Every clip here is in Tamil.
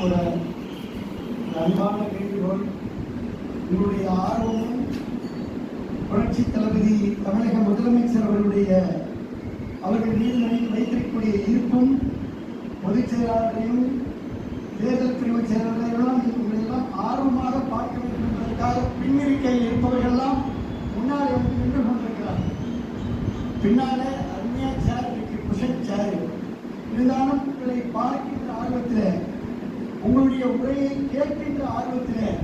ஒரு அன்பான வேண்டுகோள். உங்களுடைய ஆர்வமும் புரட்சி தளபதி தமிழக முதலமைச்சர் அவர்கள் மீது வைத்திருக்கக்கூடிய ஈர்ப்பும் பொதுச் செயலாளரையும் தேர்தல் பிரிவு செயலாளர்களெல்லாம் இவங்களெல்லாம் ஆர்வமாக பார்க்க வேண்டும் என்பதற்காக பின்னிருக்கையில் இருப்பவர்கள்லாம் முன்னாலே வந்து நின்று கொண்டிருக்கிறார்கள். பின்னால அருமையா சேர் இருக்கு, குஷன் சேர். இருந்தாலும் உங்களை பார்க்கின்ற ஆர்வத்தில், உங்களுடைய உரையை கேட்கின்ற ஆர்வத்தில்,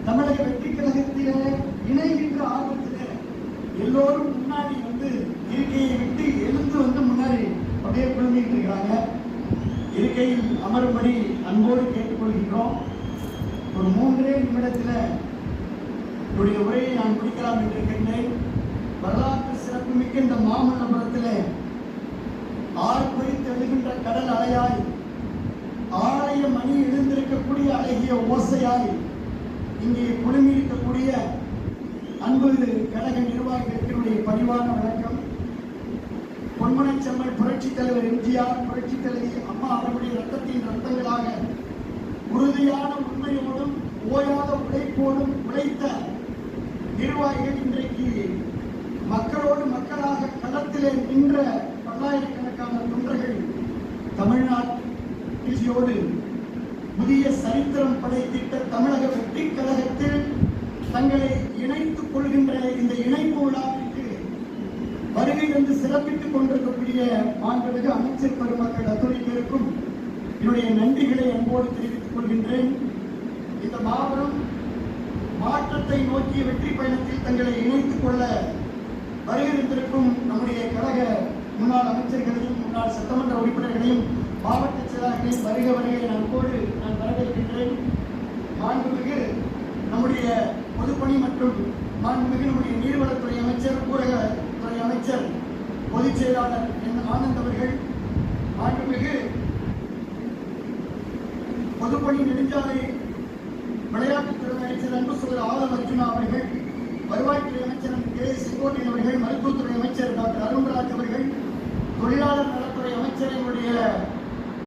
தமிழக வெற்றி கழகத்திலே இணைகின்ற ஆர்வத்தில் எல்லோரும் முன்னாடி வந்து இருக்கையை விட்டு எழுந்து வந்து முன்னாடி அப்படியே குழம்பிட்டு இருக்கிறாங்க. இருக்கையில் அமரும்படி அன்போடு கேட்டுக்கொள்கின்றோம். ஒரு 3 நிமிடத்தில் என்னுடைய உரையை நான் முடிக்கலாம் என்று இருக்கின்றேன். வரலாற்று சிறப்புமிக்க இந்த மாமல்லபுரத்தில் ஆர்ப்பரித்து எழுகின்ற கடல் அலையாய், ஆலய மணி எழுந்திருக்கக்கூடிய அழகிய ஓசையாய் இங்கே குழுமியிருக்கக்கூடிய அன்பு கழக நிர்வாகிகளுக்கு பணிவான வணக்கம். பொன்மனச்செம்மல் புரட்சித் தலைவர் எம்ஜிஆர், புரட்சித் தலைவி அம்மா அவர்களுடைய ரத்தத்தின் ரத்தங்களாக உறுதியான உண்மையோடும் ஓயாத உழைப்போடும் உழைத்த நிர்வாகிகள் இன்றைக்கு மக்களோடு மக்களாக களத்திலே நின்ற பல்லாயிரக்கணக்கான தொண்டர்கள் தமிழ்நாட்டோடு புதிய சரித்திரம் படைத்திட்ட தமிழக வெற்றி கழகத்தில் தங்களை இணைத்துக் கொள்கின்ற இந்த இணைப்பு விழாவிற்கு வருகை வந்து சிறப்பித்துக் கொண்டிருக்கக்கூடிய மாண்புமிகு அமைச்சர் பெருமக்கள் அத்துணை பேருக்கும் என்னுடைய நன்றிகளை அன்போடு தெரிவித்துக் கொள்கின்றேன். இந்த மாபெரும் மாற்றத்தை நோக்கிய வெற்றி பயணத்தில் தங்களை இணைத்துக் கொள்ள வருகின்றிருக்கும் நம்முடைய கழக முன்னாள் அமைச்சர்களையும் முன்னாள் சட்டமன்ற உறுப்பினர்களையும் மாவட்ட செயலாளர்களையும் வருகை அன்போடு நான் வரவேற்கின்றேன். மாண்புமிகு நம்முடைய பொதுப்பணி மற்றும் மாண்புமிகு நம்முடைய நீர்வளத்துறை அமைச்சர், ஊரகத்துறை அமைச்சர், பொதுச் செயலாளர் என் ஆனந்த் அவர்கள், மாண்புமிகு பொதுப்பணி நெடுஞ்சாலை விளையாட்டுத்துறை அமைச்சர் அன்பு சகோதரர் ஆதவ அர்ஜுனா அவர்கள், வருவாய்த்துறை அமைச்சர் கே செங்கோட்டையன் அவர்கள், மருத்துவத்துறை அமைச்சர் டாக்டர் அருண்ராஜ் அவர்கள், தொழிலாளர் நலத்துறை அமைச்சர் என்னுடைய